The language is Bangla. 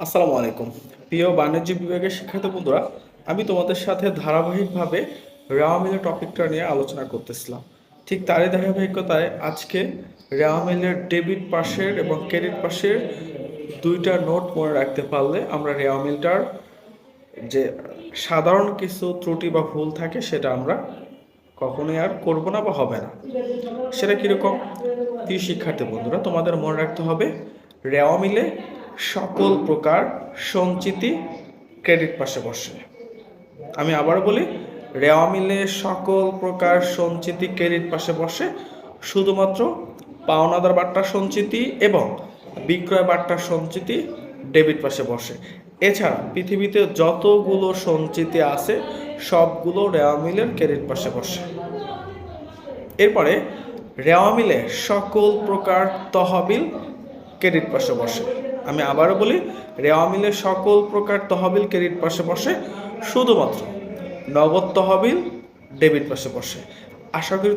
আসসালামু আলাইকুম। প্রিয় বাণিজ্য বিভাগের শিক্ষার্থী বন্ধুরা, আমি তোমাদের সাথে ধারাবাহিকভাবে রেওয়া মিলের টপিকটা নিয়ে আলোচনা করতেছিলাম। ঠিক তারই ধারাবাহিকতায় আজকে রেওয়া মিলের ডেবিট পাশের এবং ক্রেডিট পাশের দুইটা নোট মনে রাখতে পারলে আমরা রেওয়া মিলটার যে সাধারণ কিছু ত্রুটি বা ভুল থাকে সেটা আমরা কখনোই আর করবো না বা হবে না। সেটা কীরকম? প্রিয় শিক্ষার্থী বন্ধুরা, তোমাদের মনে রাখতে হবে রেওয়া মিলে সকল প্রকার সঞ্চিতি ক্রেডিট পাশে বসে। আমি আবার বলি, রেওয়া মিলে সকল প্রকার সঞ্চিতি ক্রেডিট পাশে বসে, শুধুমাত্র পাওনাদার বাট্টার সঞ্চিতি এবং বিক্রয় বাট্টার সঞ্চিতি ডেবিট পাশে বসে। এছাড়া পৃথিবীতে যতগুলো সঞ্চিতি আছে সবগুলো রেওয়া মিলের ক্রেডিট পাশে বসে। এরপরে রেওয়া মিলে সকল প্রকার তহবিল ক্রেডিট পাশে বসে। আমি আবারও বলি, রেওয়া মিলে সকল প্রকার তহবিল ক্রেডিট পাশে বসে, শুধুমাত্র নগদ তহবিল ডেবিট পাশে বসে। আশা করি